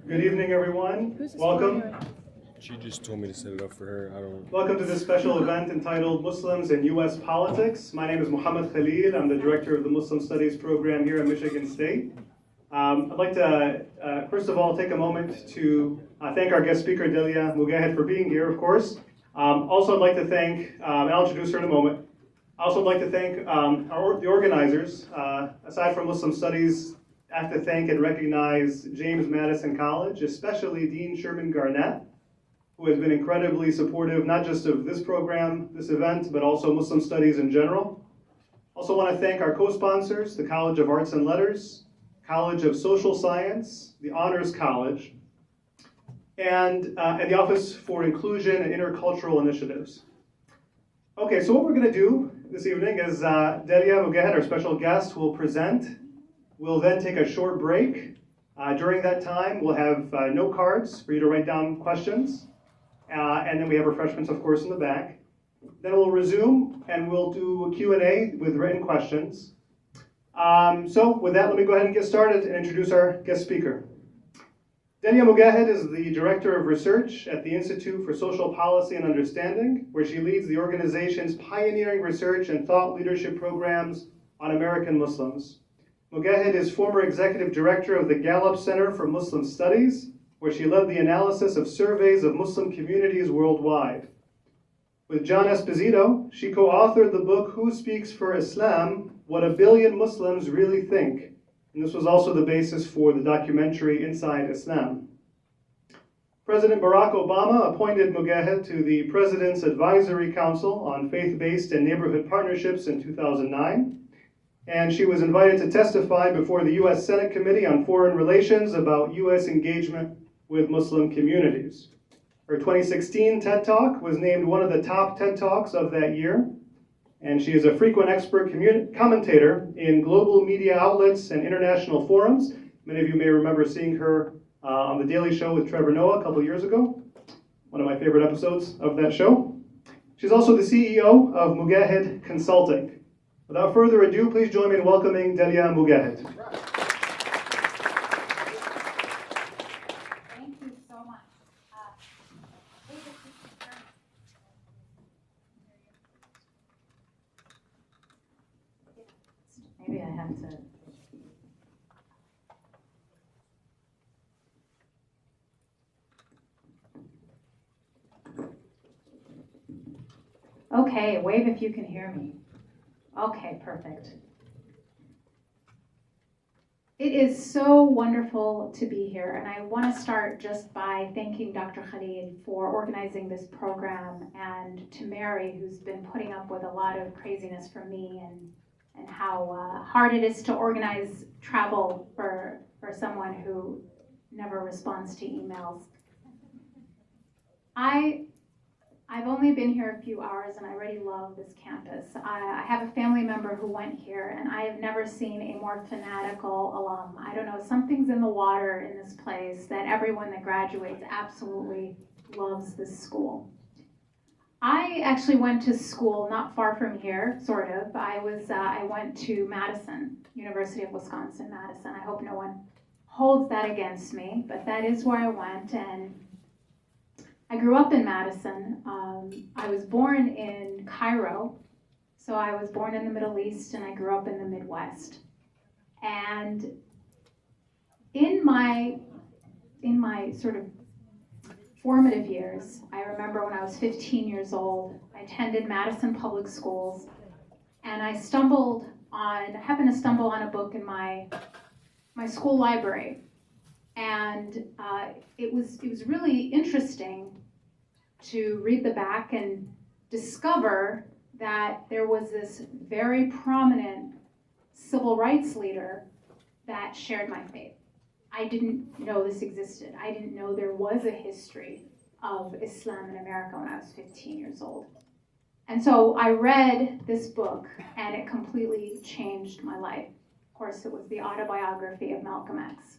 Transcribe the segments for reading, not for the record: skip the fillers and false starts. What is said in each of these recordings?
Good evening, everyone. Welcome. She just told me to set it up for her. Welcome to this special event entitled Muslims and U.S. Politics. My name is Muhammad Khalil. I'm the director of the Muslim Studies program here at Michigan State. I'd like to, first of all, take a moment to thank our guest speaker, Dalia Mogahed, for being here, of course. Also, I'd like to thank, and I'll introduce her in a moment. Also, I'd like to thank the organizers. Aside from Muslim Studies, I have to thank and recognize James Madison College, especially Dean Sherman Garnett, who has been incredibly supportive, not just of this program, this event, but also Muslim Studies in general. Also want to thank our co-sponsors, the College of Arts and Letters, College of Social Science, the Honors College, and the Office for Inclusion and Intercultural Initiatives. Okay, so what we're going to do this evening is Dalia Mogahed, our special guest, will present. We'll then take a short break. During that time, we'll have note cards for you to write down questions. And then we have refreshments, of course, in the back. Then we'll resume, and we'll do a Q&A with written questions. So with that, let me go ahead and get started and introduce our guest speaker. Dalia Mogahed is the Director of Research at the Institute for Social Policy and Understanding, where she leads the organization's pioneering research and thought leadership programs on American Muslims. Mogahed is former executive director of the Gallup Center for Muslim Studies, where she led the analysis of surveys of Muslim communities worldwide. With John Esposito, she co-authored the book Who Speaks for Islam? What a Billion Muslims Really Think. And this was also the basis for the documentary Inside Islam. President Barack Obama appointed Mogahed to the President's Advisory Council on Faith-Based and Neighborhood Partnerships in 2009. And she was invited to testify before the U.S. Senate Committee on Foreign Relations about U.S. engagement with Muslim communities. Her 2016 TED Talk was named one of the top TED Talks of that year, and she is a frequent expert commentator in global media outlets and international forums. Many of you may remember seeing her on The Daily Show with Trevor Noah a couple years ago, one of my favorite episodes of that show. She's also the CEO of Mogahed Consulting. Without further ado, please join me in welcoming Dalia Mogahed. Thank you so much. Maybe I have to. Okay, wave if you can hear me. Okay, perfect. It is so wonderful to be here, and I want to start just by thanking Dr. Khalid for organizing this program, and to Mary, who's been putting up with a lot of craziness from me, and how hard it is to organize travel for someone who never responds to emails. I've only been here a few hours, and I already love this campus. I have a family member who went here, and I have never seen a more fanatical alum. I don't know, something's in the water in this place that everyone that graduates absolutely loves this school. I actually went to school not far from here, sort of. I went to Madison, University of Wisconsin-Madison. I hope no one holds that against me, but that is where I went, and I grew up in Madison. I was born in Cairo, so I was born in the Middle East, and I grew up in the Midwest. And in my sort of formative years, I remember when I was 15 years old, I attended Madison Public Schools, and I happened to stumble on a book in my school library. And it was really interesting to read the back and discover that there was this very prominent civil rights leader that shared my faith. I didn't know this existed. I didn't know there was a history of Islam in America when I was 15 years old. And so I read this book, and it completely changed my life. Of course, it was the Autobiography of Malcolm X.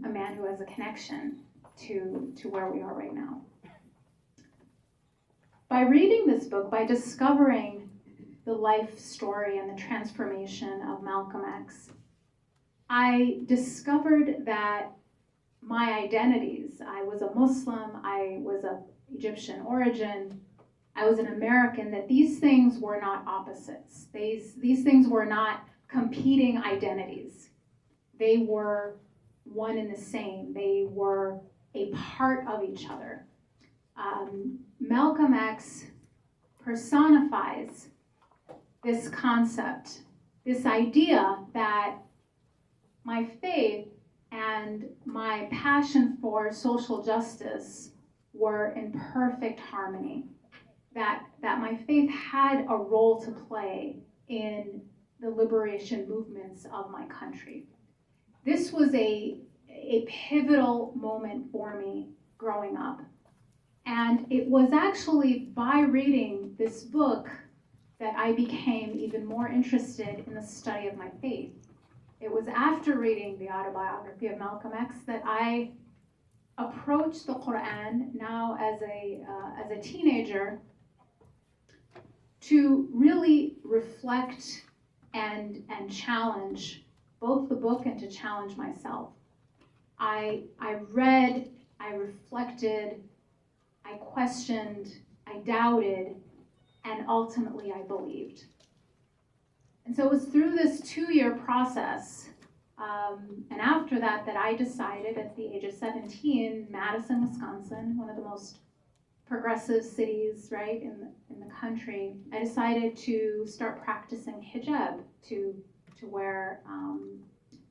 A man who has a connection to where we are right now. By reading this book, by discovering the life story and the transformation of Malcolm X, I discovered that my identities, I was a Muslim, I was of Egyptian origin, I was an American, that these things were not opposites. These things were not competing identities. They were one and the same. They were a part of each other. Malcolm X personifies this concept, this idea that my faith and my passion for social justice were in perfect harmony, that my faith had a role to play in the liberation movements of my country. This was a pivotal moment for me growing up. And it was actually by reading this book that I became even more interested in the study of my faith. It was after reading the Autobiography of Malcolm X that I approached the Quran, now as a teenager, to really reflect and challenge both the book and to challenge myself. I read, I reflected, I questioned, I doubted, and ultimately I believed. And so it was through this 2-year process, and after that I decided at the age of 17, Madison, Wisconsin, one of the most progressive cities, right, in the country, I decided to start practicing hijab, to wear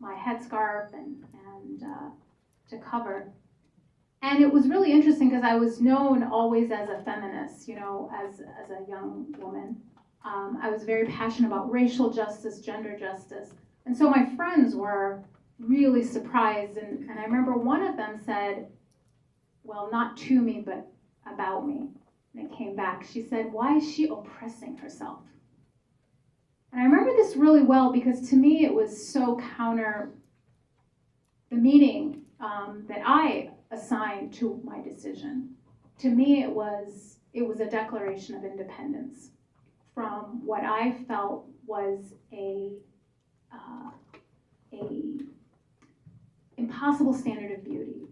my headscarf and to cover. And it was really interesting because I was known always as a feminist, as a young woman. I was very passionate about racial justice, gender justice. And so my friends were really surprised. And I remember one of them said, well, not to me, but about me. And it came back. She said, why is she oppressing herself? And I remember this really well because to me it was so counter the meaning that I assigned to my decision. To me it was a declaration of independence from what I felt was a impossible standard of beauty,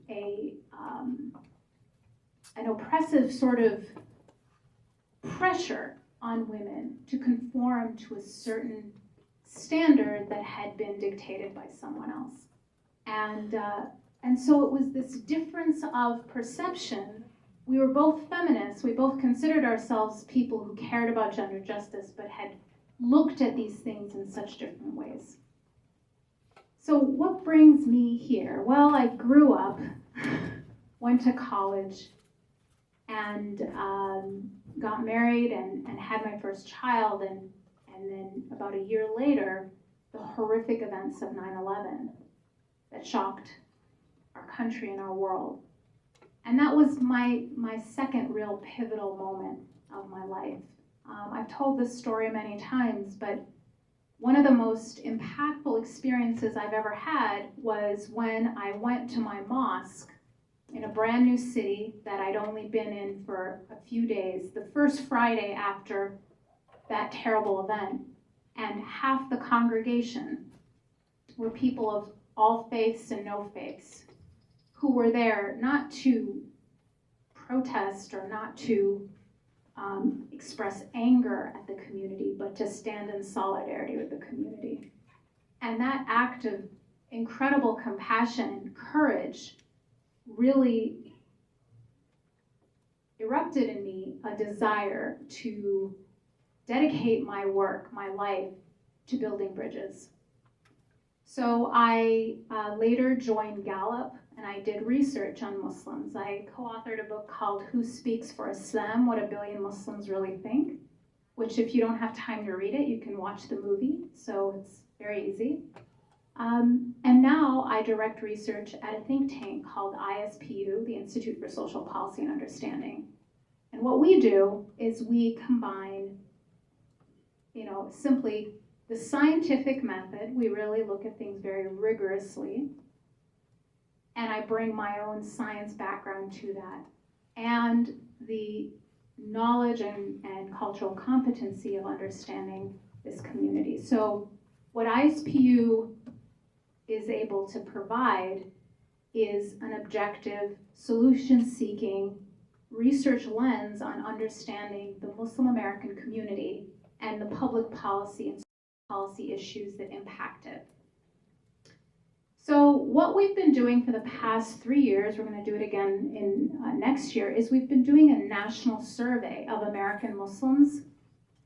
an oppressive sort of pressure on women to conform to a certain standard that had been dictated by someone else. And so it was this difference of perception. We were both feminists. We both considered ourselves people who cared about gender justice, but had looked at these things in such different ways. So what brings me here? Well, I grew up, went to college, and got married and had my first child, and then about a year later, the horrific events of 9/11 that shocked our country and our world. And that was my second real pivotal moment of my life. I've told this story many times, but one of the most impactful experiences I've ever had was when I went to my mosque in a brand new city that I'd only been in for a few days, the first Friday after that terrible event, and half the congregation were people of all faiths and no faiths who were there not to protest or not to express anger at the community, but to stand in solidarity with the community. And that act of incredible compassion and courage really erupted in me a desire to dedicate my work, my life, to building bridges. So I later joined Gallup, and I did research on Muslims. I co-authored a book called Who Speaks for Islam? What a Billion Muslims Really Think, which if you don't have time to read it, you can watch the movie, so it's very easy. And now I direct research at a think tank called ISPU, the Institute for Social Policy and Understanding. And what we do is we combine, simply the scientific method. We really look at things very rigorously, and I bring my own science background to that, and the knowledge and cultural competency of understanding this community. So what ISPU is able to provide is an objective, solution-seeking research lens on understanding the Muslim American community and the public policy and policy issues that impact it. So what we've been doing for the past 3 years, we're going to do it again in next year, is we've been doing a national survey of American Muslims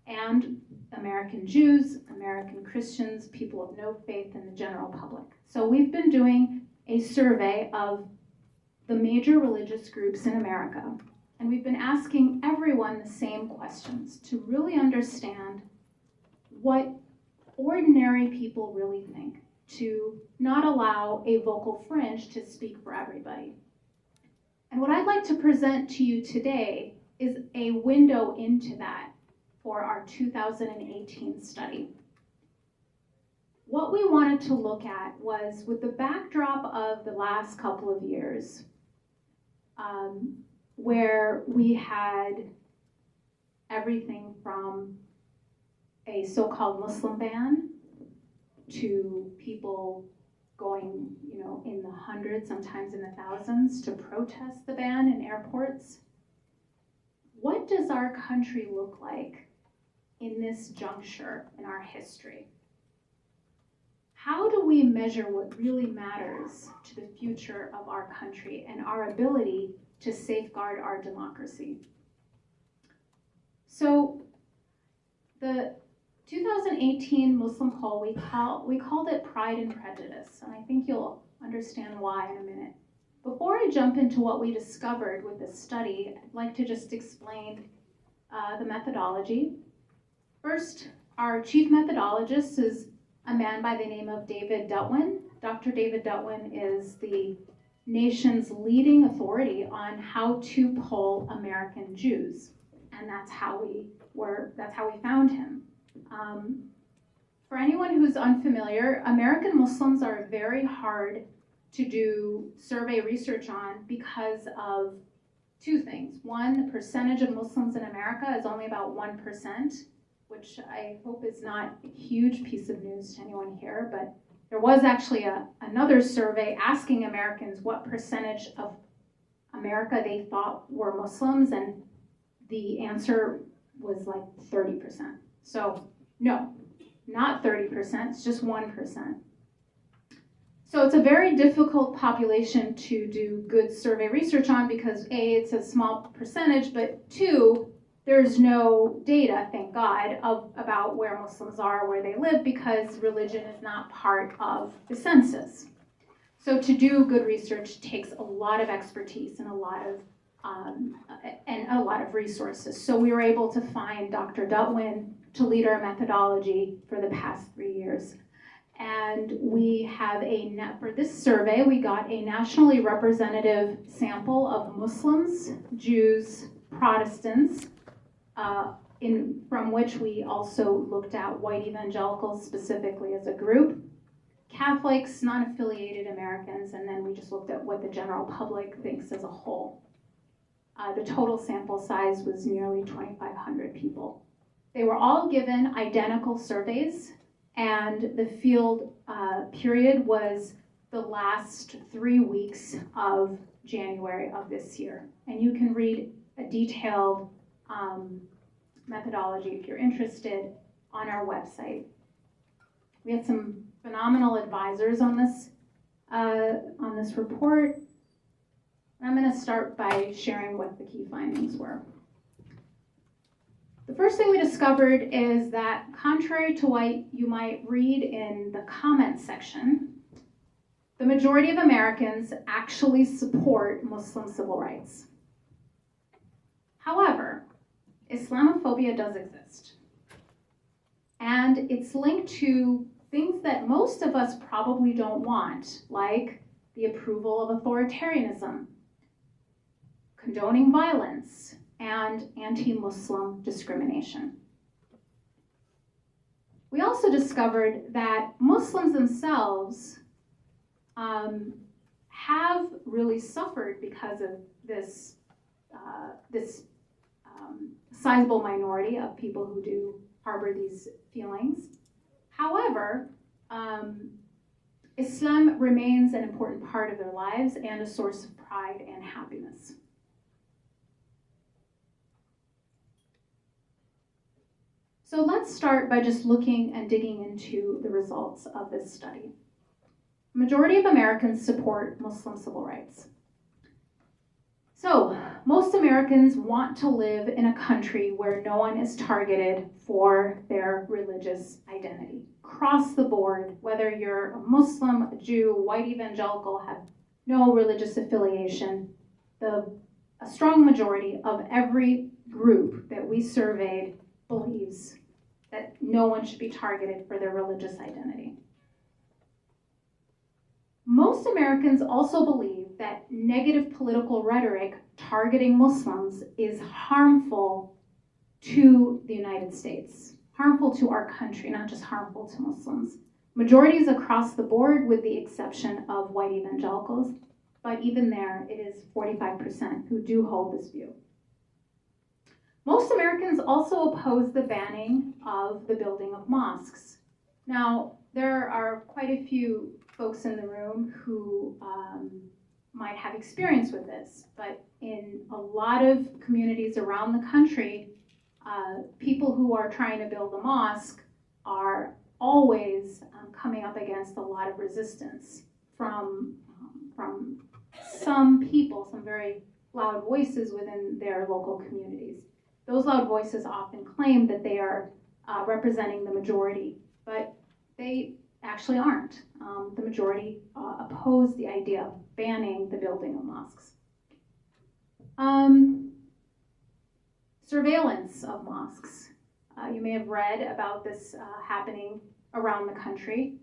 and American Jews, American Christians, people of no faith, and the general public. So we've been doing a survey of the major religious groups in America, and we've been asking everyone the same questions to really understand what ordinary people really think, to not allow a vocal fringe to speak for everybody. And what I'd like to present to you today is a window into that for our 2018 study. What we wanted to look at was, with the backdrop of the last couple of years, where we had everything from a so-called Muslim ban to people going, in the hundreds, sometimes in the thousands, to protest the ban in airports. What does our country look like in this juncture in our history? How do we measure what really matters to the future of our country and our ability to safeguard our democracy? So the 2018 Muslim poll, we called it Pride and Prejudice, and I think you'll understand why in a minute. Before I jump into what we discovered with this study, I'd like to just explain the methodology. First, our chief methodologist is a man by the name of David Dutwin. Dr. David Dutwin is the nation's leading authority on how to poll American Jews, and that's how we found him. For anyone who's unfamiliar, American Muslims are very hard to do survey research on because of two things. One, the percentage of Muslims in America is only about 1%, which I hope is not a huge piece of news to anyone here, but there was actually another survey asking Americans what percentage of America they thought were Muslims, and the answer was like 30%. So no, not 30%, it's just 1%. So it's a very difficult population to do good survey research on because A, it's a small percentage, but two, there's no data, thank God, about where Muslims are, where they live, because religion is not part of the census. So to do good research takes a lot of expertise and a lot of resources. So we were able to find Dr. Dutwin to lead our methodology for the past 3 years. And we have for this survey, we got a nationally representative sample of Muslims, Jews, Protestants, from which we also looked at white evangelicals specifically as a group, Catholics, non-affiliated Americans, and then we just looked at what the general public thinks as a whole. The total sample size was nearly 2,500 people. They were all given identical surveys, and the field period was the last 3 weeks of January of this year. And you can read a detailed methodology if you're interested on our website. We had some phenomenal advisors on this report. I'm going to start by sharing what the key findings were. The first thing we discovered is that, contrary to what you might read in the comment section, the majority of Americans actually support Muslim civil rights. However, Islamophobia does exist. And it's linked to things that most of us probably don't want, like the approval of authoritarianism, condoning violence, and anti-Muslim discrimination. We also discovered that Muslims themselves have really suffered because of this sizable minority of people who do harbor these feelings. However, Islam remains an important part of their lives and a source of pride and happiness. So let's start by just looking and digging into the results of this study. The majority of Americans support Muslim civil rights. So, most Americans want to live in a country where no one is targeted for their religious identity. Across the board, whether you're a Muslim, a Jew, white evangelical, have no religious affiliation, a strong majority of every group that we surveyed believes that no one should be targeted for their religious identity. Most Americans also believe that negative political rhetoric targeting Muslims is harmful to the United States, harmful to our country, not just harmful to Muslims. Majorities across the board, with the exception of white evangelicals, but even there, it is 45% who do hold this view. Most Americans also oppose the banning of the building of mosques. Now, there are quite a few folks in the room who might have experience with this, but in a lot of communities around the country, people who are trying to build a mosque are always coming up against a lot of resistance from some people, some very loud voices within their local communities. Those loud voices often claim that they are representing the majority, but they actually aren't. The majority oppose the idea of banning the building of mosques. Surveillance of mosques. You may have read about this happening around the country.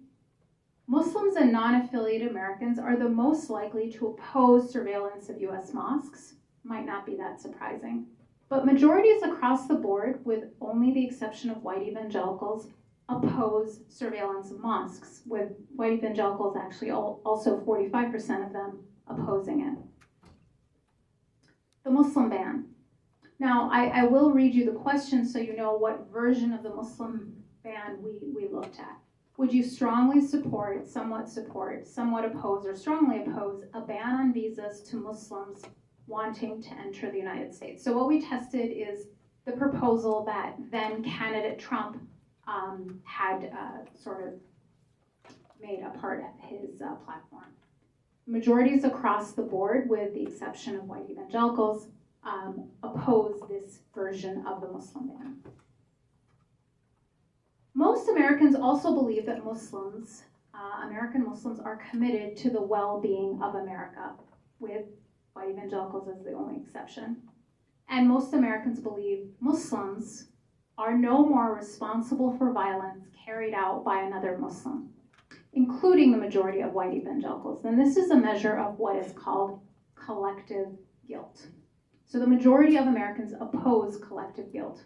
Muslims and non-affiliated Americans are the most likely to oppose surveillance of U.S. mosques. Might not be that surprising. But majorities across the board, with only the exception of white evangelicals, oppose surveillance of mosques, with white evangelicals actually also 45% of them opposing it. The Muslim ban. Now, I will read you the question so you know what version of the Muslim ban we looked at. Would you strongly support, somewhat oppose, or strongly oppose a ban on visas to Muslims wanting to enter the United States? So what we tested is the proposal that then candidate Trump had sort of made a part of his platform. Majorities across the board, with the exception of white evangelicals, oppose this version of the Muslim ban. Most Americans also believe that Muslims, American Muslims, are committed to the well-being of America, with white evangelicals as the only exception. And most Americans believe Muslims are no more responsible for violence carried out by another Muslim, including the majority of white evangelicals. And this is a measure of what is called collective guilt. So the majority of Americans oppose collective guilt.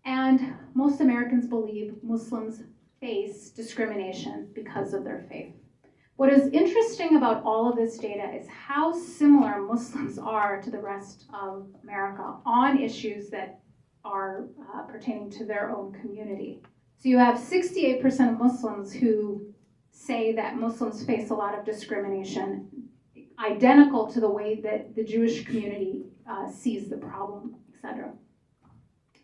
And most Americans believe Muslims face discrimination because of their faith. What is interesting about all of this data is how similar Muslims are to the rest of America on issues that are pertaining to their own community. So you have 68% of Muslims who say that Muslims face a lot of discrimination, identical to the way that the Jewish community sees the problem, etc.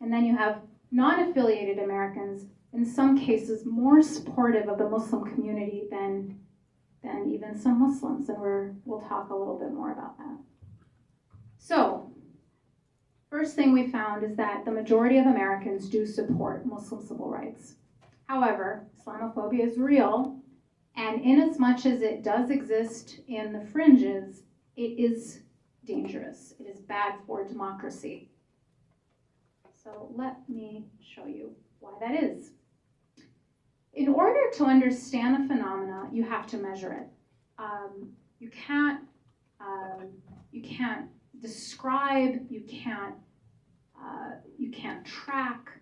And then you have non-affiliated Americans, in some cases, more supportive of the Muslim community than even some Muslims, and we'll talk a little bit more about that. So, first thing we found is that the majority of Americans do support Muslim civil rights. However, Islamophobia is real, and inasmuch as it does exist in the fringes, it is dangerous. It is bad for democracy. So let me show you why that is. In order to understand a phenomena, you have to measure it. You can't describe, you can't track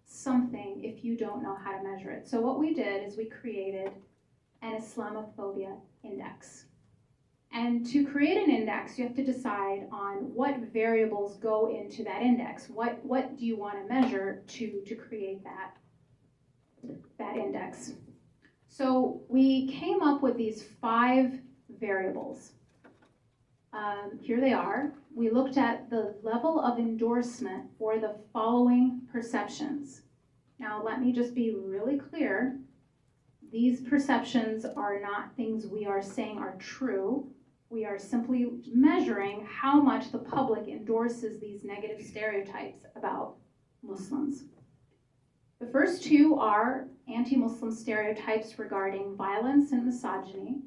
something if you don't know how to measure it. So what we did is we created an Islamophobia index. And to create an index, you have to decide on what variables go into that index. What do you want to measure to create that index? So we came up with these 5 variables. Here they are. We looked at the level of endorsement for the following perceptions. Now, let me just be really clear. These perceptions are not things we are saying are true. We are simply measuring how much the public endorses these negative stereotypes about Muslims. The first 2 are anti-Muslim stereotypes regarding violence and misogyny.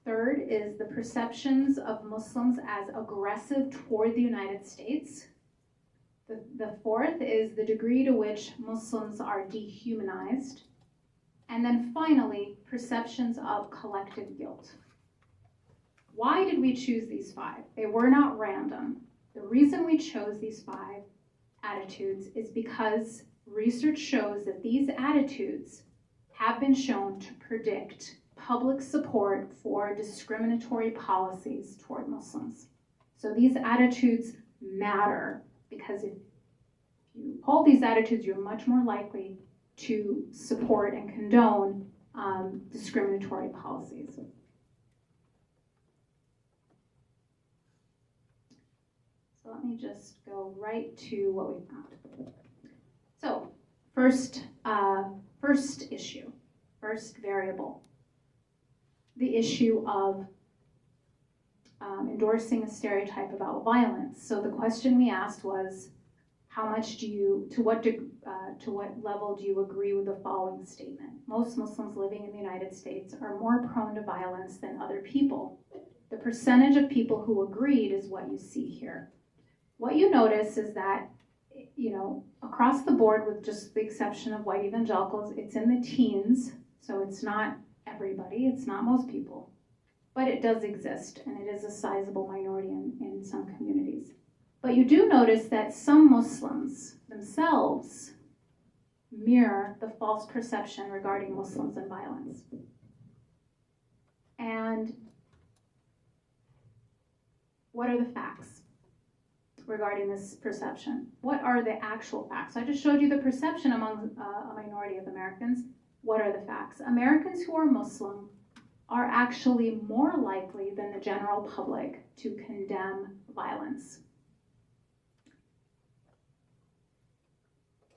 Third is the perceptions of Muslims as aggressive toward the United States. The fourth is the degree to which Muslims are dehumanized. And then finally, perceptions of collective guilt. Why did we choose these 5? They were not random. The reason we chose these 5 attitudes is because research shows that these attitudes have been shown to predict public support for discriminatory policies toward Muslims. So these attitudes matter because if you hold these attitudes, you're much more likely to support and condone discriminatory policies. So let me just go right to what we found. So first issue, first variable, the issue of endorsing a stereotype about violence. So the question we asked was, to what level do you agree with the following statement? Most Muslims living in the United States are more prone to violence than other people. The percentage of people who agreed is what you see here. What you notice is that, across the board, with just the exception of white evangelicals, it's in the teens, so it's not everybody, it's not most people, but it does exist, and it is a sizable minority in some communities. But you do notice that some Muslims themselves mirror the false perception regarding Muslims and violence. And what are the facts regarding this perception? What are the actual facts? I just showed you the perception among a minority of Americans. What are the facts? Americans who are Muslim are actually more likely than the general public to condemn violence.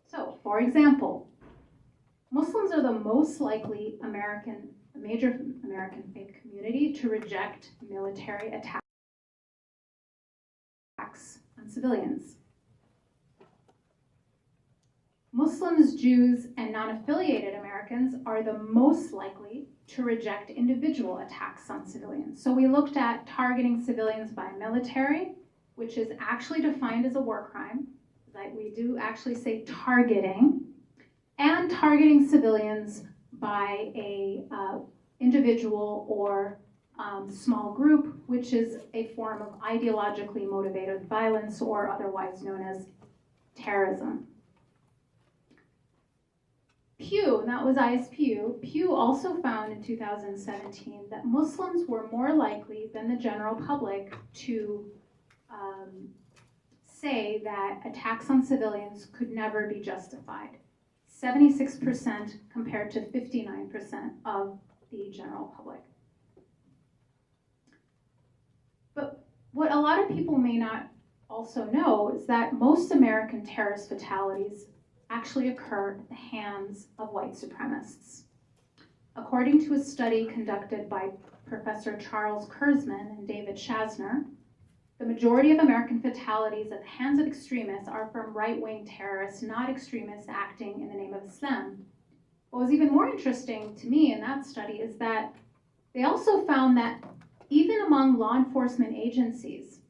So, for example, Muslims are the most likely major American faith community to reject military attacks on civilians. Muslims, Jews, and non-affiliated Americans are the most likely to reject individual attacks on civilians. So we looked at targeting civilians by military, which is actually defined as a war crime. Like we do actually say targeting, and targeting civilians by a individual or small group, which is a form of ideologically motivated violence, or otherwise known as terrorism. Pew, and that was ISPU, Pew also found in 2017 that Muslims were more likely than the general public to say that attacks on civilians could never be justified. 76% compared to 59% of the general public. But what a lot of people may not also know is that most American terrorist fatalities actually occur at the hands of white supremacists. According to a study conducted by Professor Charles Kurzman and David Shasner, the majority of American fatalities at the hands of extremists are from right-wing terrorists, not extremists acting in the name of Islam. What was even more interesting to me in that study is that they also found that even among law enforcement agencies,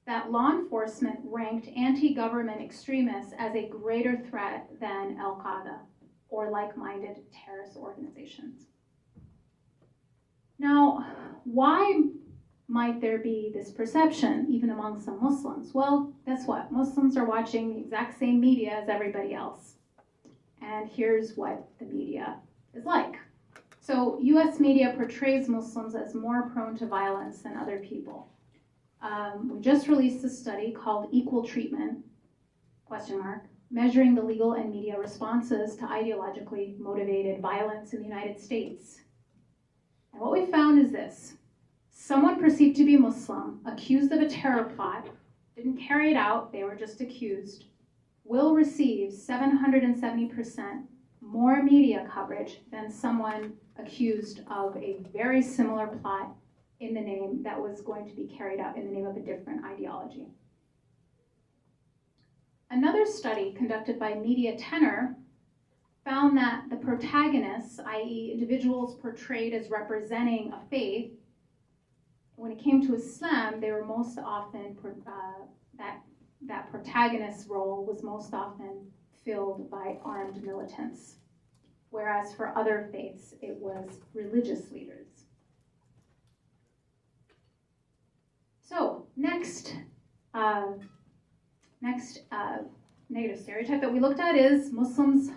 that law enforcement ranked anti-government extremists as a greater threat than Al-Qaeda or like-minded terrorist organizations. Now, why might there be this perception, even among some Muslims? Well, guess what? Muslims are watching the exact same media as everybody else. And here's what the media is like. So, US media portrays Muslims as more prone to violence than other people. We just released a study called Equal Treatment, ? measuring the legal and media responses to ideologically motivated violence in the United States. And what we found is this: someone perceived to be Muslim, accused of a terror plot, didn't carry it out, they were just accused, will receive 770% more media coverage than someone accused of a very similar plot in the name that was going to be carried out in the name of a different ideology. Another study conducted by Media Tenor found that the protagonists, i.e. individuals portrayed as representing a faith, when it came to Islam, they were most often, that protagonist role was most often filled by armed militants, whereas for other faiths, it was religious leaders. So, next negative stereotype that we looked at is Muslims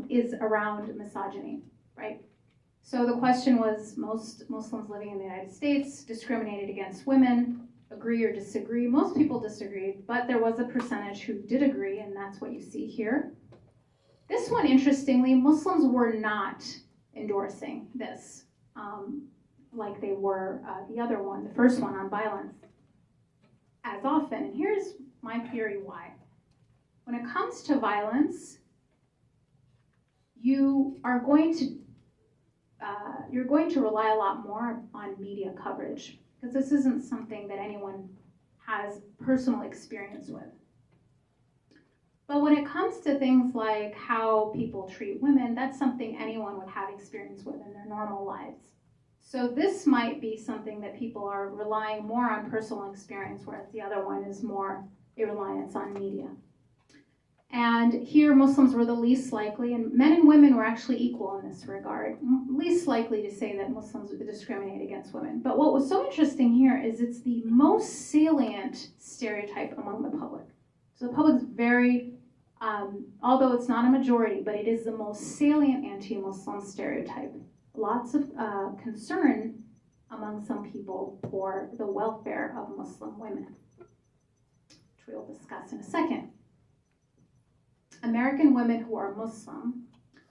is around misogyny, right? So the question was, most Muslims living in the United States discriminated against women, agree or disagree? Most people disagreed, but there was a percentage who did agree, and that's what you see here. This one, interestingly, Muslims were not endorsing this like they were the other one, the first one on violence, as often. And here's my theory why. When it comes to violence, you're going to rely a lot more on media coverage, because this isn't something that anyone has personal experience with. But when it comes to things like how people treat women, that's something anyone would have experience with in their normal lives. So this might be something that people are relying more on personal experience, whereas the other one is more a reliance on media. And here Muslims were the least likely, and men and women were actually equal in this regard, least likely to say that Muslims would discriminate against women. But what was so interesting here is it's the most salient stereotype among the public. So the public is very, although it's not a majority, but it is the most salient anti-Muslim stereotype. Lots of concern among some people for the welfare of Muslim women, which we'll discuss in a second. American women who are Muslim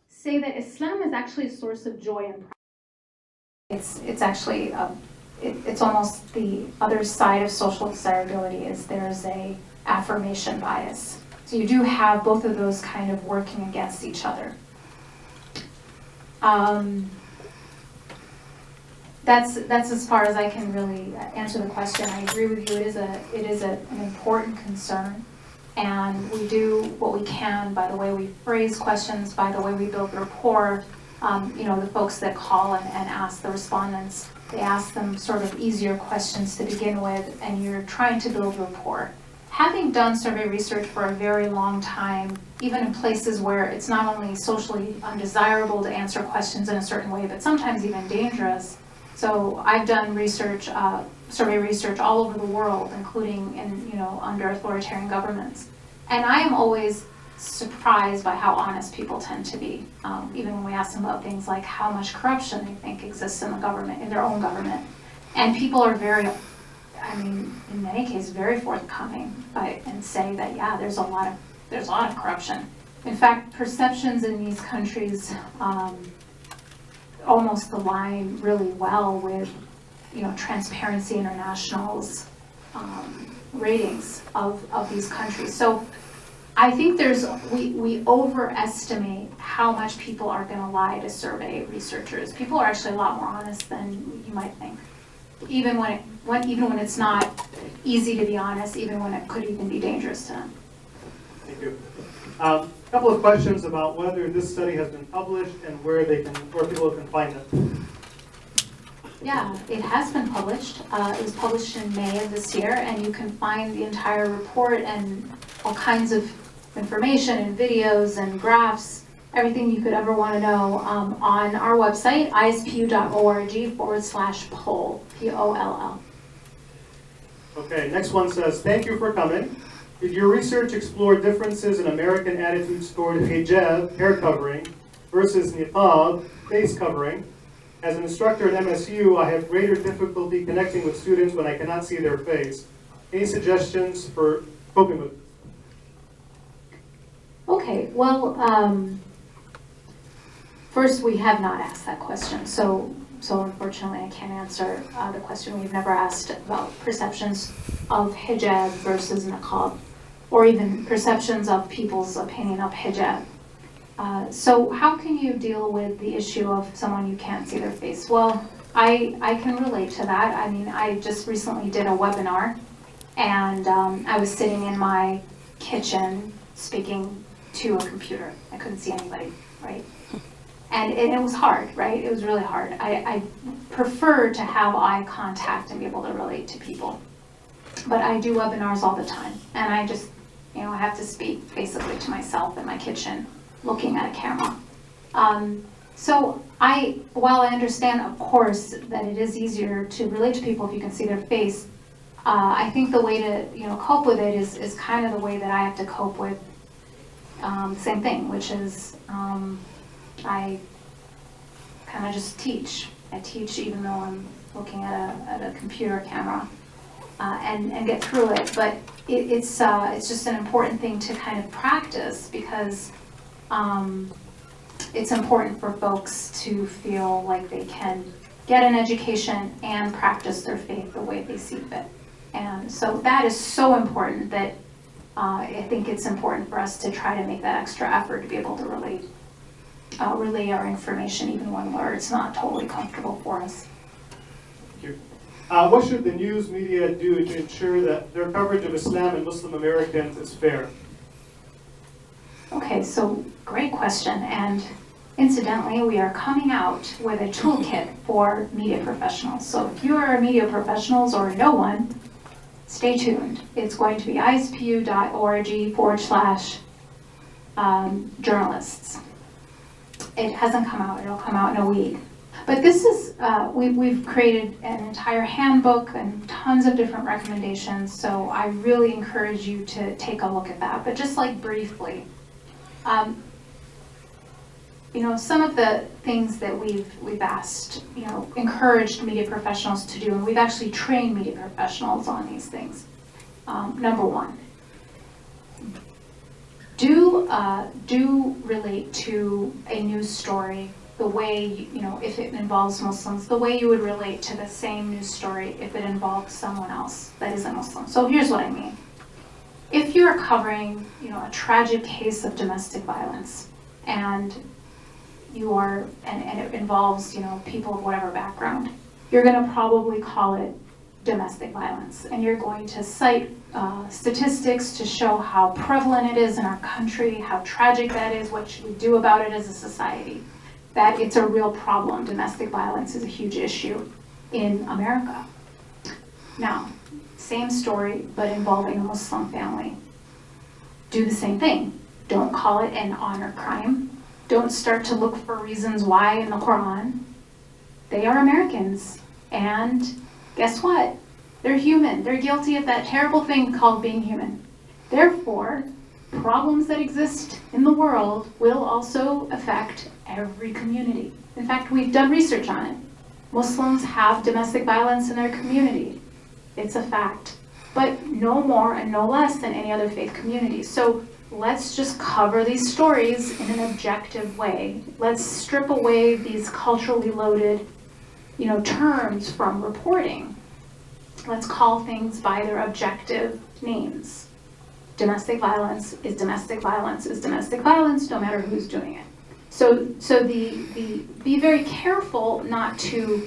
say that Islam is actually a source of joy and pride. It's actually, it's almost the other side of social desirability, is there's a affirmation bias. So you do have both of those kind of working against each other. That's as far as I can really answer the question. I agree with you. It is an important concern. And we do what we can by the way we phrase questions, by the way we build rapport. The folks that call and ask the respondents, they ask them sort of easier questions to begin with, and you're trying to build rapport. Having done survey research for a very long time, even in places where it's not only socially undesirable to answer questions in a certain way, but sometimes even dangerous. So I've done research, survey research all over the world, including in, under authoritarian governments. And I am always surprised by how honest people tend to be, even when we ask them about things like how much corruption they think exists in the government, in their own government. And people are very, in many cases, very forthcoming and say that, yeah, there's a lot of corruption. In fact, perceptions in these countries almost align really well with, Transparency International's ratings of these countries. So I think we overestimate how much people are going to lie to survey researchers. People are actually a lot more honest than you might think, even when it's not easy to be honest, even when it could even be dangerous to them. Thank you. A couple of questions about whether this study has been published and where people can find it. Yeah, it has been published. It was published in May of this year, and you can find the entire report and all kinds of information and videos and graphs, everything you could ever want to know on our website, ispu.org/poll, P-O-L-L. Okay, next one says, thank you for coming. Did your research explore differences in American attitudes toward hijab, hair covering, versus niqab, face covering? As an instructor at MSU, I have greater difficulty connecting with students when I cannot see their face. Any suggestions for coping with this? Okay, well, first, we have not asked that question, so unfortunately I can't answer the question. We've never asked about perceptions of hijab versus niqab, or even perceptions of people's opinion of hijab. So how can you deal with the issue of someone you can't see their face? Well, I can relate to that. I mean, I just recently did a webinar, and I was sitting in my kitchen speaking to a computer. I couldn't see anybody, right? And it was hard, right? It was really hard. I prefer to have eye contact and be able to relate to people. But I do webinars all the time, and I just, I have to speak basically to myself in my kitchen, looking at a camera. So while I understand, of course, that it is easier to relate to people if you can see their face, I think the way to, cope with it is kind of the way that I have to cope with the same thing, which is I kind of just teach. I teach even though I'm looking at a computer camera, and get through it. But it's just an important thing to kind of practice, because it's important for folks to feel like they can get an education and practice their faith the way they see fit. And so that is so important that I think it's important for us to try to make that extra effort to be able to relay our information even when it's not totally comfortable for us. Thank you. What should the news media do to ensure that their coverage of Islam and Muslim Americans is fair? Okay, so great question. And incidentally, we are coming out with a toolkit for media professionals. So if you are media professionals or no one, stay tuned. It's going to be ispu.org/journalists. It hasn't come out. It'll come out in a week. But this is, we've created an entire handbook and tons of different recommendations. So I really encourage you to take a look at that. But just like briefly, some of the things that we've asked, encouraged media professionals to do, and we've actually trained media professionals on these things. Number one, do relate to a news story the way, if it involves Muslims, the way you would relate to the same news story if it involved someone else that isn't Muslim. So here's what I mean. If you're covering, a tragic case of domestic violence, and it involves, people of whatever background, you're going to probably call it domestic violence, and you're going to cite statistics to show how prevalent it is in our country, how tragic that is, what should we do about it as a society, that it's a real problem. Domestic violence is a huge issue in America. Now, same story, but involving a Muslim family. Do the same thing. Don't call it an honor crime. Don't start to look for reasons why in the Quran. They are Americans, and guess what? They're human. They're guilty of that terrible thing called being human. Therefore, problems that exist in the world will also affect every community. In fact, we've done research on it. Muslims have domestic violence in their community. It's a fact, but no more and no less than any other faith community. So let's just cover these stories in an objective way. Let's strip away these culturally loaded, terms from reporting. Let's call things by their objective names. Domestic violence is domestic violence is domestic violence, no matter who's doing it. So be very careful not to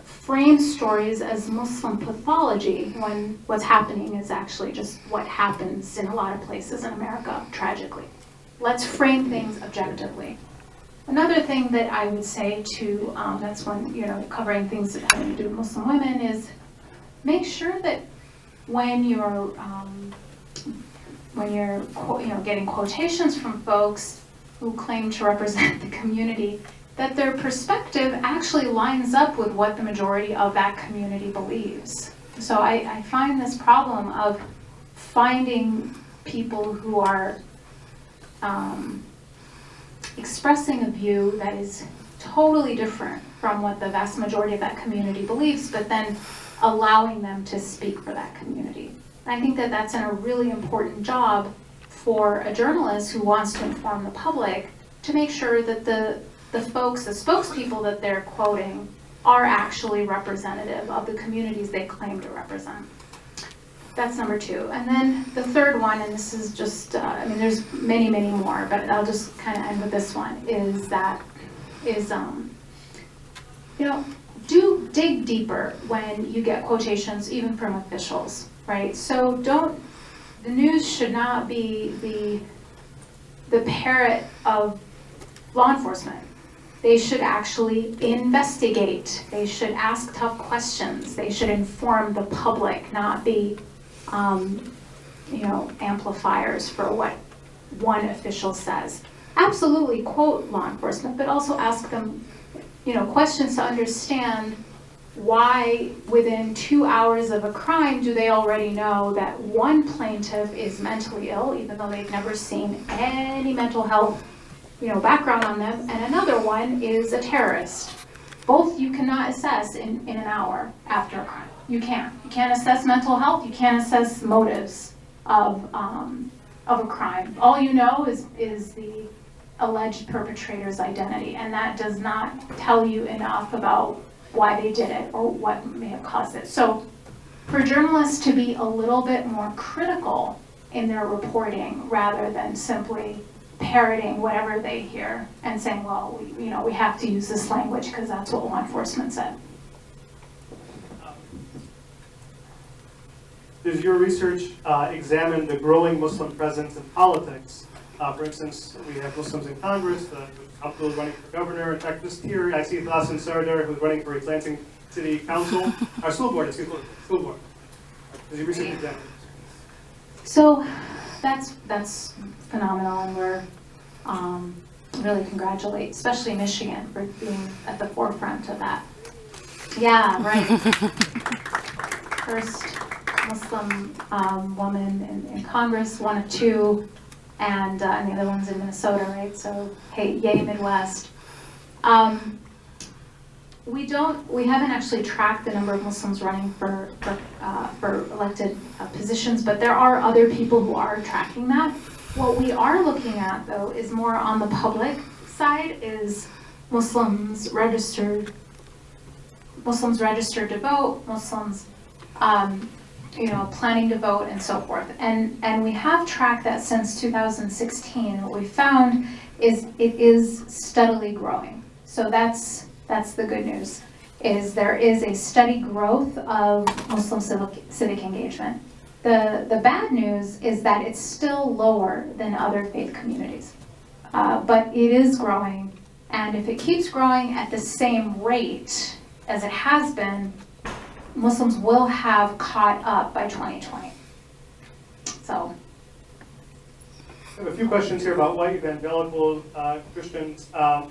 frame stories as Muslim pathology when what's happening is actually just what happens in a lot of places in America, tragically. Let's frame things objectively. Another thing that I would say to, that's when, covering things that have to do with Muslim women, is make sure that when you're getting quotations from folks who claim to represent the community, that their perspective actually lines up with what the majority of that community believes. So I find this problem of finding people who are expressing a view that is totally different from what the vast majority of that community believes, but then allowing them to speak for that community. And I think that that's a really important job for a journalist who wants to inform the public to make sure that the spokespeople that they're quoting are actually representative of the communities they claim to represent. That's number two. And then the third one, and this is just, I mean, there's many, many more, but I'll just kind of end with this one, you know, do dig deeper when you get quotations, even from officials, right? So the news should not be the parrot of law enforcement. They should actually investigate. They should ask tough questions. They should inform the public, not be, you know, amplifiers for what one official says. Absolutely quote law enforcement, but also ask them, you know, questions to understand why within 2 hours of a crime do they already know that one plaintiff is mentally ill, even though they've never seen any mental health, you know, background on them, and another one is a terrorist. Both you cannot assess in an hour after a crime. You can't. You can't assess mental health. You can't assess motives of a crime. All you know is the alleged perpetrator's identity, and that does not tell you enough about why they did it or what may have caused it. So for journalists to be a little bit more critical in their reporting rather than simply parroting whatever they hear and saying, well, we have to use this language because that's what law enforcement said. Does your research examine the growing Muslim presence in politics? For instance, we have Muslims in Congress. Abdul running for governor. In fact, just here, I see Hassan Sardar, who's running for Lansing City Council, or school board, excuse me, school board. Does your research examine? So that's phenomenal, and we're really congratulate, especially Michigan, for being at the forefront of that. Yeah, right. First Muslim woman in Congress, one of two, and the other one's in Minnesota, right? So, hey, yay Midwest. We haven't actually tracked the number of Muslims running for elected positions, but there are other people who are tracking that. What we are looking at, though, is more on the public side, is Muslims registered to vote, Muslims planning to vote, and so forth. And we have tracked that since 2016. What we found is it is steadily growing. So that's the good news, is there is a steady growth of Muslim civic engagement. The bad news is that it's still lower than other faith communities. But it is growing, and if it keeps growing at the same rate as it has been, Muslims will have caught up by 2020. So. I have a few questions here about white evangelical Christians.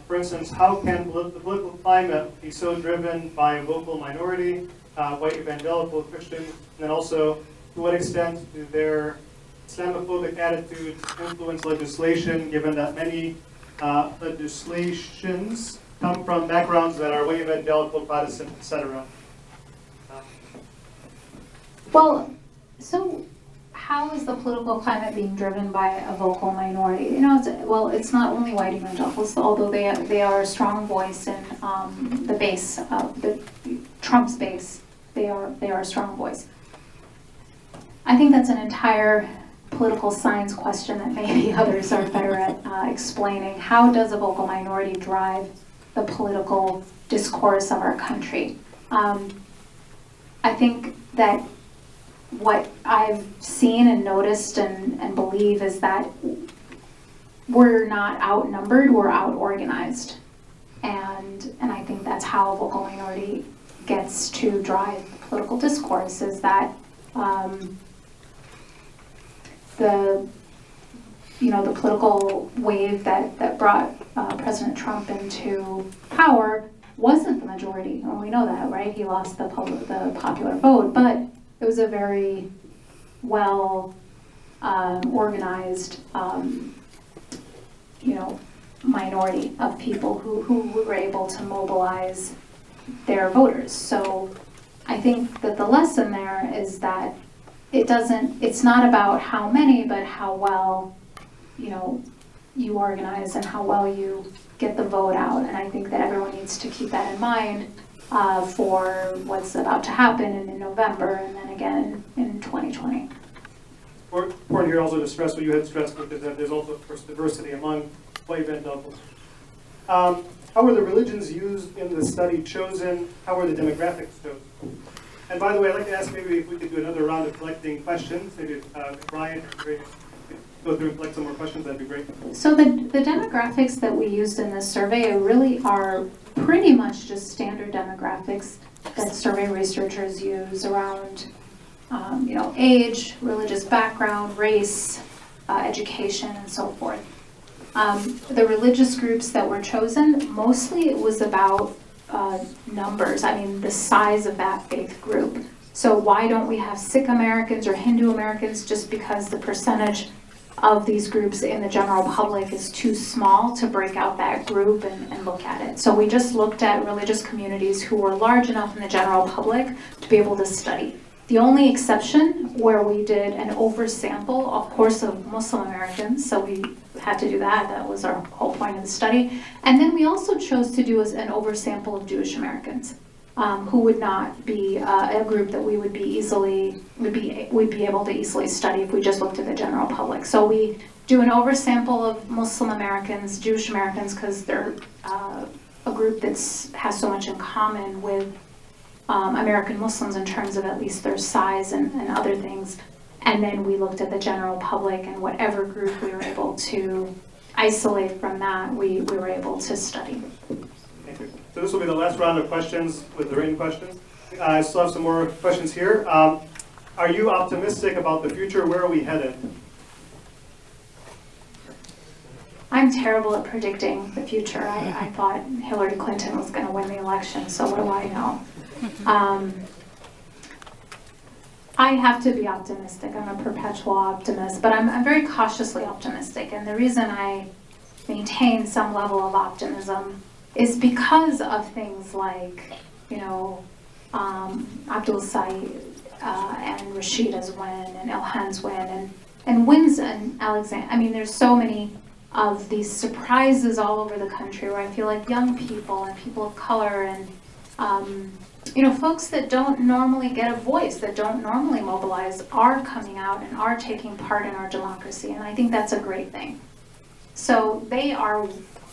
For instance, how can the political climate be so driven by a vocal minority, white evangelical Christians, and then also, to what extent do their Islamophobic attitudes influence legislation, given that many legislations come from backgrounds that are white evangelical, Protestant, etc.? Well, so how is the political climate being driven by a vocal minority? It's not only white evangelicals, although they are a strong voice in the base of Trump's base. They are a strong voice. I think that's an entire political science question that maybe others are better at explaining. How does a vocal minority drive the political discourse of our country? I think that what I've seen and noticed and believe is that we're not outnumbered, we're out-organized. And I think that's how a vocal minority gets to drive political discourse, is that the political wave that brought President Trump into power wasn't the majority, and we know that, right? He lost the popular vote, but it was a very well organized, minority of people who were able to mobilize their voters. So I think that the lesson there is that it's not about how many, but how well, you know, you organize and how well you get the vote out. And I think that everyone needs to keep that in mind for what's about to happen in November and then again in 2020. Important here also to stress what you had stressed, which is that there's also, of course, diversity among white evangelicals. How were the religions used in the study chosen? How were the demographics chosen? And by the way, I'd like to ask maybe if we could do another round of collecting questions. Maybe Brian, go through and collect some more questions, that'd be great. So the demographics that we used in this survey really are pretty much just standard demographics that survey researchers use around you know, age, religious background, race, education, and so forth. The religious groups that were chosen, mostly it was about numbers, I mean the size of that faith group. So why don't we have Sikh Americans or Hindu Americans? Just because the percentage of these groups in the general public is too small to break out that group and look at it. So we just looked at religious communities who were large enough in the general public to be able to study. The only exception where we did an oversample, of course, of Muslim Americans, so we had to do that. That was our whole point of the study. And then we also chose to do an oversample of Jewish Americans, who would not be a group that we would be able to easily study if we just looked at the general public. So we do an oversample of Muslim Americans, Jewish Americans, because they're a group that has so much in common with American Muslims in terms of at least their size and other things. And then we looked at the general public, and whatever group we were able to isolate from that, we were able to study. Thank you. So this will be the last round of questions with the written questions. I still have some more questions here. Are you optimistic about the future? Where are we headed? I'm terrible at predicting the future. I thought Hillary Clinton was going to win the election, so what do I know? I have to be optimistic. I'm a perpetual optimist, but I'm very cautiously optimistic. And the reason I maintain some level of optimism is because of things like, you know, Abdul Said and Rashida's win and Ilhan's win and wins and Alexander. I mean, there's so many of these surprises all over the country where I feel like young people and people of color and you know, folks that don't normally get a voice, that don't normally mobilize, are coming out and are taking part in our democracy, and I think that's a great thing. So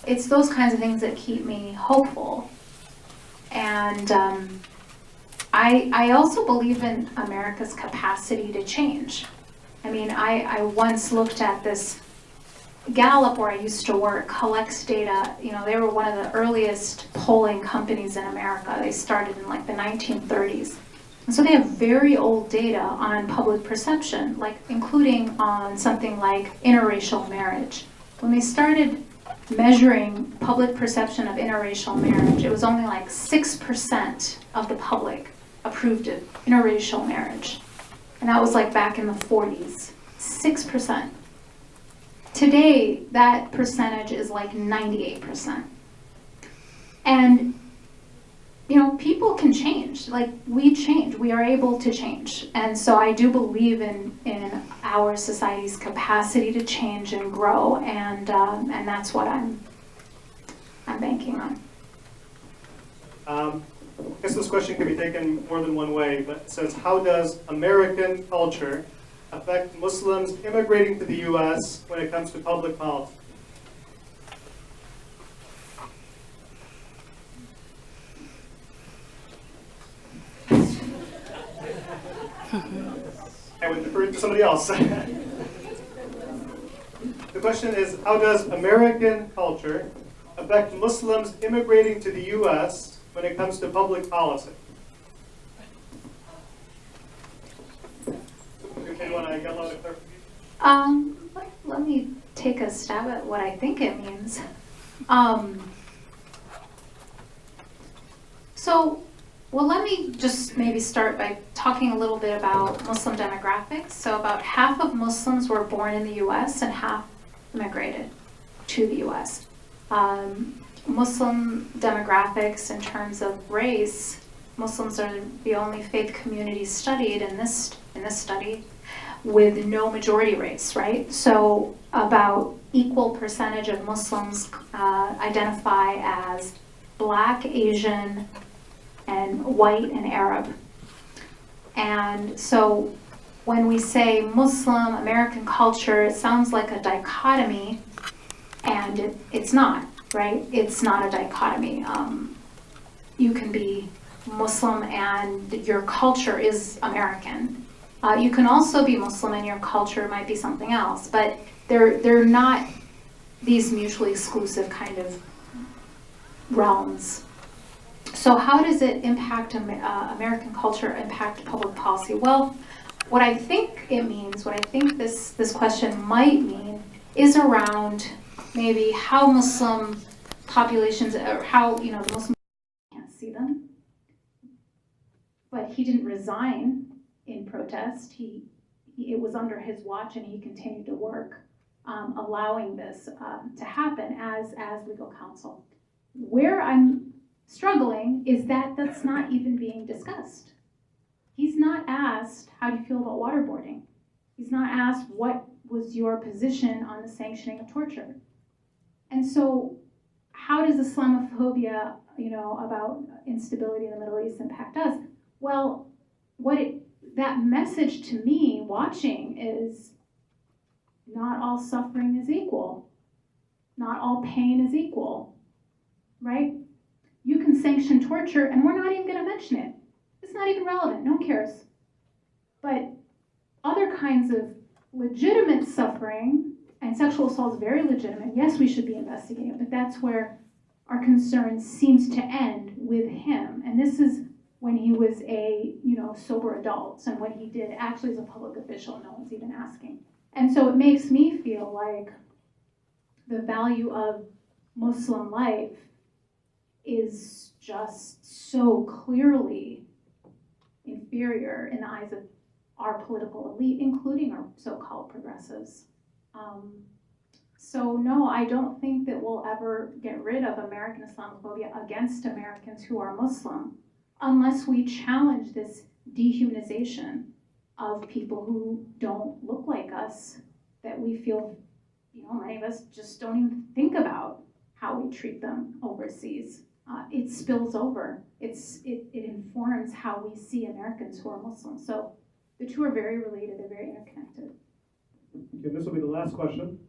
it's those kinds of things that keep me hopeful. And I also believe in America's capacity to change. I mean, I once looked at this Gallup, where I used to work, collects data. You know, they were one of the earliest polling companies in America. They started in like the 1930s. And so they have very old data on public perception, like including on something like interracial marriage. When they started measuring public perception of interracial marriage, it was only like 6% of the public approved of interracial marriage. And that was like back in the 40s, 6%. Today, that percentage is like 98%. And, you know, people can change. Like, we change. We are able to change. And so I do believe in our society's capacity to change and grow, and that's what I'm banking on. I guess this question can be taken more than one way, but it says, how does American culture affect Muslims immigrating to the U.S. when it comes to public policy? I would defer to somebody else. The question is, how does American culture affect Muslims immigrating to the U.S. when it comes to public policy? Let me take a stab at what I think it means. Well, let me just maybe start by talking a little bit about Muslim demographics. So about half of Muslims were born in the U.S. and half immigrated to the U.S. Muslim demographics in terms of race Muslims are the only faith community studied in this study with no majority race, right? So about equal percentage of Muslims identify as Black, Asian, and white and Arab. And so when we say Muslim, American culture, it sounds like a dichotomy, and it's not, right? It's not a dichotomy. You can be Muslim and your culture is American. You can also be Muslim and your culture might be something else, but they're not these mutually exclusive kind of realms. So how does it impact American culture, impact public policy? Well, what I think it means, what I think this question might mean, is around maybe how Muslim populations, or how, the Muslim can't see them. But he didn't resign in protest. It was under his watch, and he continued to work, allowing this to happen as legal counsel. Where I'm struggling is that that's not even being discussed. He's not asked, how do you feel about waterboarding? He's not asked, what was your position on the sanctioning of torture? And so how does Islamophobia, about instability in the Middle East impact us? Well, that message to me watching is not all suffering is equal. Not all pain is equal, right? You can sanction torture and we're not even going to mention it. It's not even relevant. No one cares. But other kinds of legitimate suffering, and sexual assault is very legitimate. Yes, we should be investigating it, but that's where our concern seems to end with him. And this is when he was a, sober adult, and what he did actually as a public official, no one's even asking. And so it makes me feel like the value of Muslim life is just so clearly inferior in the eyes of our political elite, including our so-called progressives. So no, I don't think that we'll ever get rid of American Islamophobia against Americans who are Muslim unless we challenge this dehumanization of people who don't look like us, that we feel, many of us just don't even think about how we treat them overseas. It spills over. It informs how we see Americans who are Muslim. So the two are very related, they're very interconnected. Okay, this will be the last question.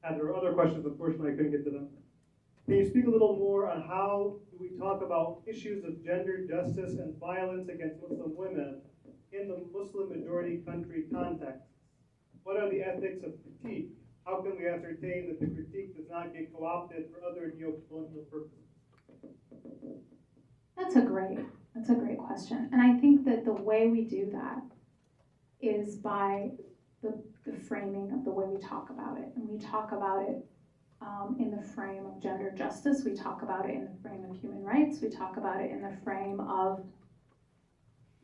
And there are other questions, unfortunately, I couldn't get to them. Can you speak a little more on how we talk about issues of gender justice and violence against Muslim women in the Muslim majority country context? What are the ethics of critique? How can we ascertain that the critique does not get co-opted for other neo-colonial purposes? That's a great question. And I think that the way we do that is by the framing of the way we talk about it. And we talk about it in the frame of gender justice. We talk about it in the frame of human rights. We talk about it in the frame of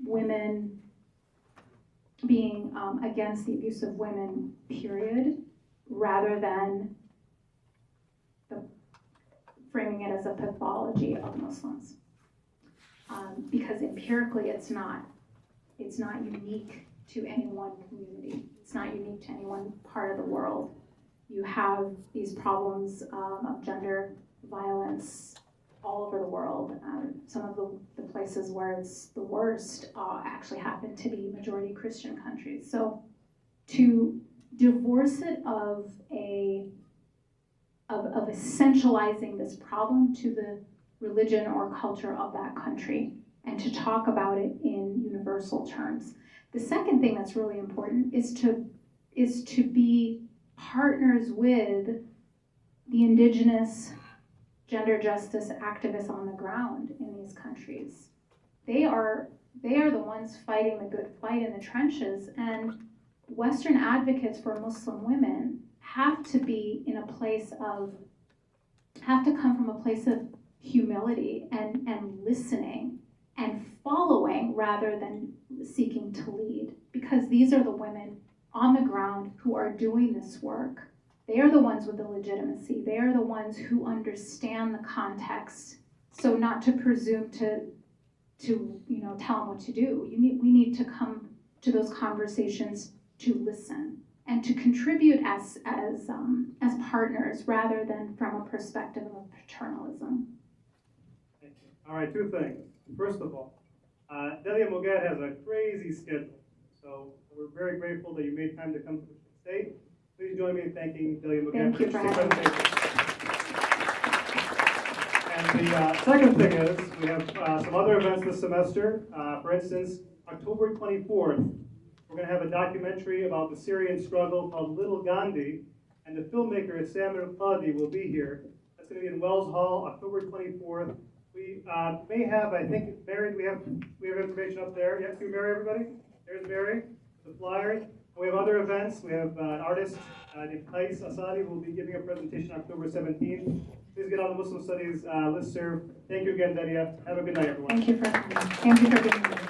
women being against the abuse of women, period, rather than framing it as a pathology of Muslims. Because empirically it's not unique to any one community. It's not unique to any one part of the world. You have these problems of gender violence all over the world. Some of the places where it's the worst actually happen to be majority Christian countries. So to divorce it of essentializing this problem to the religion or culture of that country, and to talk about it in universal terms. The second thing that's really important is to be partners with the indigenous gender justice activists on the ground in these countries. They are the ones fighting the good fight in the trenches, and Western advocates for Muslim women have to come from a place of humility and listening and following rather than seeking to lead, because these are the women on the ground who are doing this work. They are the ones with the legitimacy. They are the ones who understand the context. So not to presume to tell them what to do. We need to come to those conversations to listen and to contribute as partners rather than from a perspective of paternalism. Thank you. All right, two things. First of all, Dalia Mogahed has a crazy schedule, so we're very grateful that you made time to come to Michigan State. Please join me in thanking Dalia Mogahed for Thank you, the Brad. presentation. And the second thing is we have some other events this semester. For instance, October 24th, we're going to have a documentary about the Syrian struggle called Little Gandhi, and the filmmaker Samir Qadi will be here. That's going to be in Wells Hall, October 24th. We may have, I think, Mary, we have information up there. Yes, you, Mary, everybody? There's Mary, the flyers. We have other events. We have an artist named Qais Asadi who will be giving a presentation October 17th. Please get on the Muslim Studies listserv. Thank you again, Dalia. Have a good night, everyone. Thank you for being here.